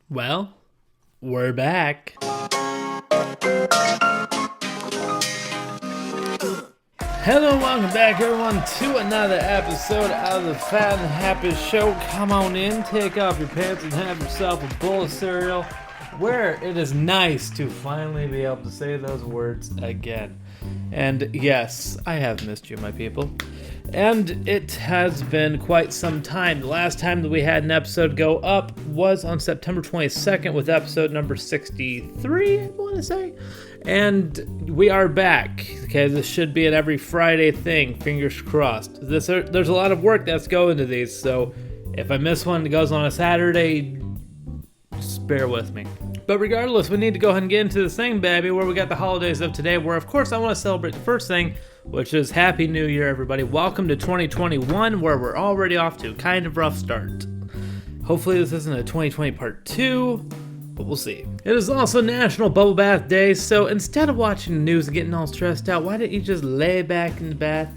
Well, we're back. Hello, welcome back everyone to another episode of the Fat and Happy Show. Come on in, take off your pants and have yourself a bowl of cereal, where it is nice to finally be able to say those words again. And yes, I have missed you, my people. And it has been quite some time. The last time that we had an episode go up was on September 22nd with episode number 63, I want to say. And we are back. Okay, this should be an every Friday thing, fingers crossed. There's a lot of work that's going into these, so if I miss one that goes on a Saturday, just bear with me. But regardless, we need to go ahead and get into this thing, baby, where we got the holidays of today, where of course I want to celebrate the first thing, which is Happy New Year, everybody. Welcome to 2021, where we're already off to a kind of rough start. Hopefully this isn't a 2020 part 2, but we'll see. It is also National Bubble Bath Day, so instead of watching the news and getting all stressed out, why don't you just lay back in the bath,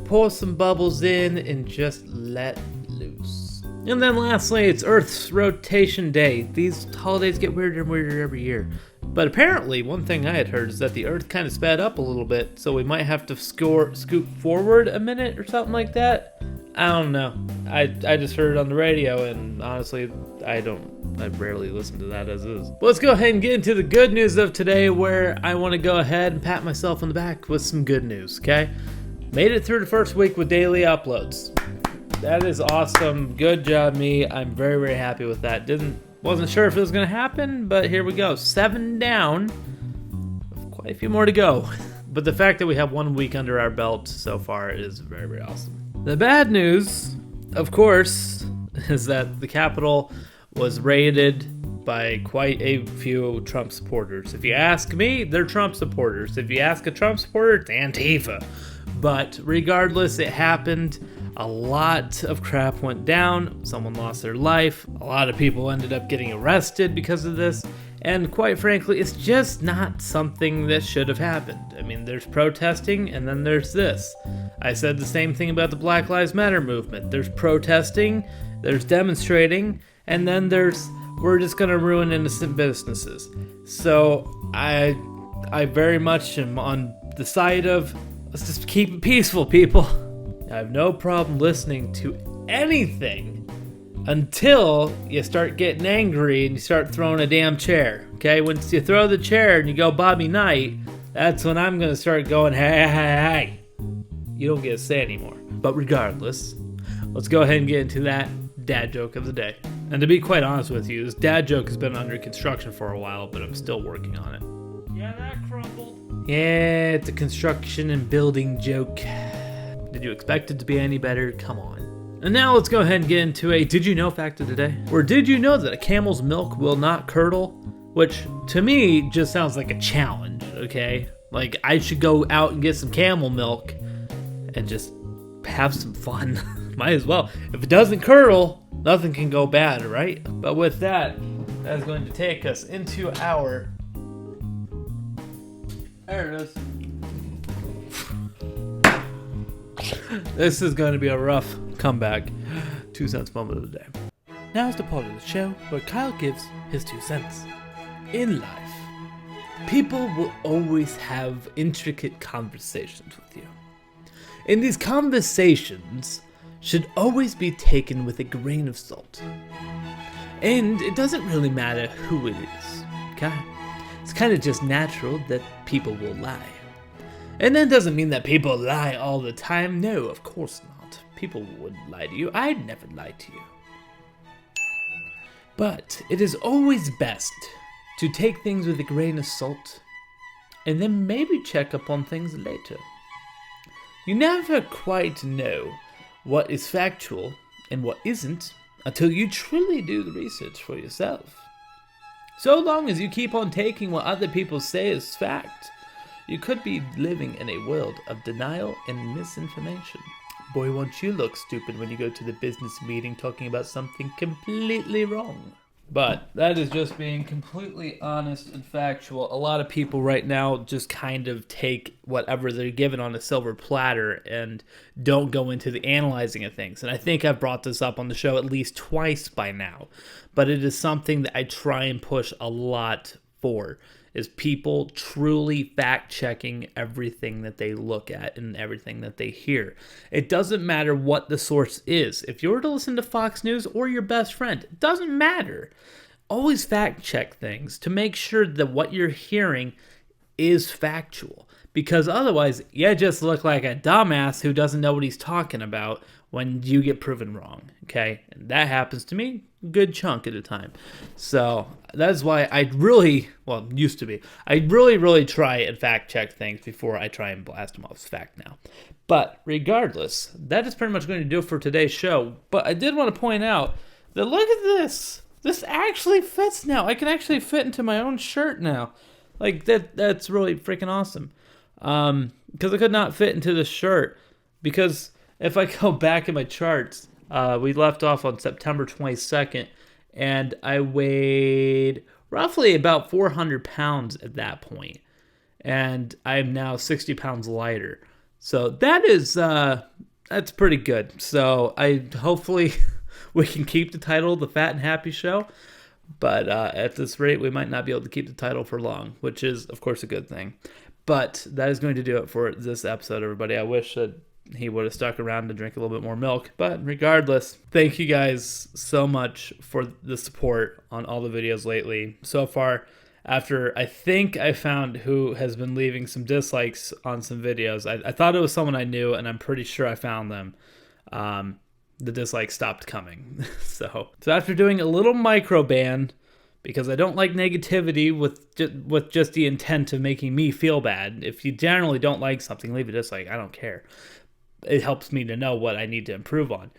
pour some bubbles in, and just let loose. And then lastly, it's Earth's Rotation Day. These holidays get weirder and weirder every year. But apparently, one thing I had heard is that the Earth kind of sped up a little bit, so we might have to scoot forward a minute or something like that. I don't know. I just heard it on the radio, and honestly, I rarely listen to that as is. But let's go ahead and get into the good news of today, where I want to go ahead and pat myself on the back with some good news, okay? Made it through the first week with daily uploads. That is awesome. Good job, me. I'm very, very happy with that. Wasn't sure if it was going to happen, but here we go. 7 down. Quite a few more to go. But the fact that we have 1 week under our belt so far is very, very awesome. The bad news, of course, is that the Capitol was raided by quite a few Trump supporters. If you ask me, they're Trump supporters. If you ask a Trump supporter, it's Antifa. But regardless, it happened. A lot of crap went down. Someone lost their life. A lot of people ended up getting arrested because of this. And quite frankly, it's just not something that should have happened. I mean, there's protesting and then there's this. I said the same thing about the Black Lives Matter movement. There's protesting, there's demonstrating, and then we're just going to ruin innocent businesses. So I very much am on the side of, let's just keep it peaceful, people. I have no problem listening to anything until you start getting angry and you start throwing a damn chair, okay? Once you throw the chair and you go Bobby Knight, that's when I'm going to start going, hey. You don't get a say anymore. But regardless, let's go ahead and get into that dad joke of the day. And to be quite honest with you, this dad joke has been under construction for a while, but I'm still working on it. Yeah, that crumbled. Yeah, it's a construction and building joke. Did you expect it to be any better? Come on. And now let's go ahead and get into a did you know fact of the day? Or did you know that a camel's milk will not curdle? Which to me just sounds like a challenge, okay? Like I should go out and get some camel milk and just have some fun. Might as well. If it doesn't curdle, nothing can go bad, right? But with that, that's going to take us into our... There it is. This is going to be a rough comeback. 2 cents moment of the day. Now is the part of the show where Kyle gives his 2 cents. In life, people will always have intricate conversations with you. And these conversations should always be taken with a grain of salt. And it doesn't really matter who it is, okay? It's kind of just natural that people will lie. And that doesn't mean that people lie all the time. No, of course not. People wouldn't lie to you. I'd never lie to you. But it is always best to take things with a grain of salt and then maybe check up on things later. You never quite know what is factual and what isn't until you truly do the research for yourself. So long as you keep on taking what other people say as fact, you could be living in a world of denial and misinformation. Boy, won't you look stupid when you go to the business meeting talking about something completely wrong. But that is just being completely honest and factual. A lot of people right now just kind of take whatever they're given on a silver platter and don't go into the analyzing of things. And I think I've brought this up on the show at least twice by now. But it is something that I try and push a lot for, is people truly fact-checking everything that they look at and everything that they hear. It doesn't matter what the source is. If you were to listen to Fox News or your best friend, it doesn't matter. Always fact-check things to make sure that what you're hearing is factual. Because otherwise, you just look like a dumbass who doesn't know what he's talking about when you get proven wrong, okay? And that happens to me a good chunk at a time. So that's why I used to be. I really try and fact-check things before I try and blast them off as fact now. But regardless, that is pretty much going to do it for today's show. But I did want to point out that look at this. This actually fits now. I can actually fit into my own shirt now. Like, that's really freaking awesome. Because I could not fit into the shirt. Because if I go back in my charts, we left off on September 22nd, and I weighed roughly about 400 pounds at that point. And I'm now 60 pounds lighter. So that is, that's pretty good. So hopefully we can keep the title, The Fat and Happy Show. But at this rate, we might not be able to keep the title for long, which is, of course, a good thing. But that is going to do it for this episode, everybody. I wish that he would have stuck around to drink a little bit more milk. But regardless, thank you guys so much for the support on all the videos lately. So far, after I think I found who has been leaving some dislikes on some videos, I thought it was someone I knew, and I'm pretty sure I found them. The dislikes stopped coming. So after doing a little micro ban, because I don't like negativity with just the intent of making me feel bad. If you generally don't like something, leave a dislike. I don't care. It helps me to know what I need to improve on.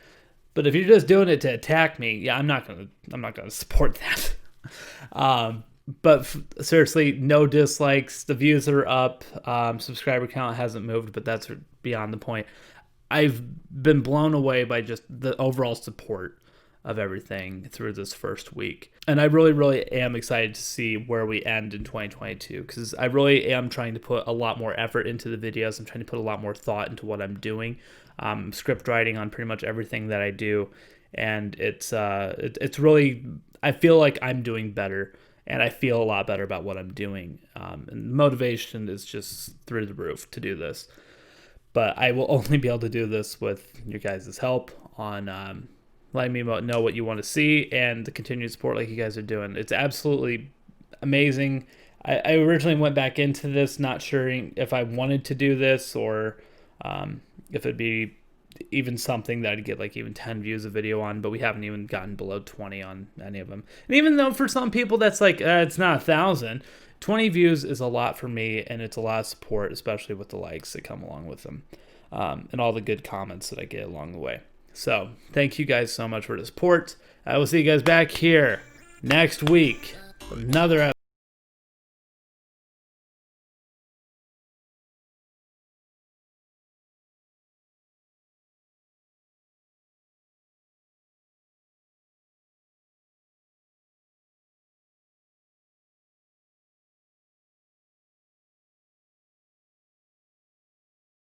But if you're just doing it to attack me, yeah, I'm not gonna support that. But seriously, no dislikes. The views are up. Subscriber count hasn't moved, but that's beyond the point. I've been blown away by just the overall support of everything through this first week. And I really am excited to see where we end in 2022, because I really am trying to put a lot more effort into the videos. I'm trying to put a lot more thought into what I'm doing. Script writing on pretty much everything that I do. And it's really, I feel like I'm doing better, and I feel a lot better about what I'm doing. And motivation is just through the roof to do this. But I will only be able to do this with your guys' help on letting me know what you want to see and the continued support like you guys are doing. It's absolutely amazing. I originally went back into this not sure if I wanted to do this or if it'd be even something that I'd get like even 10 views a video on, but we haven't even gotten below 20 on any of them. And even though for some people that's like, it's not 1,000, 20 views is a lot for me, and it's a lot of support, especially with the likes that come along with them and all the good comments that I get along the way. So thank you guys so much for the support. I will see you guys back here next week for another episode.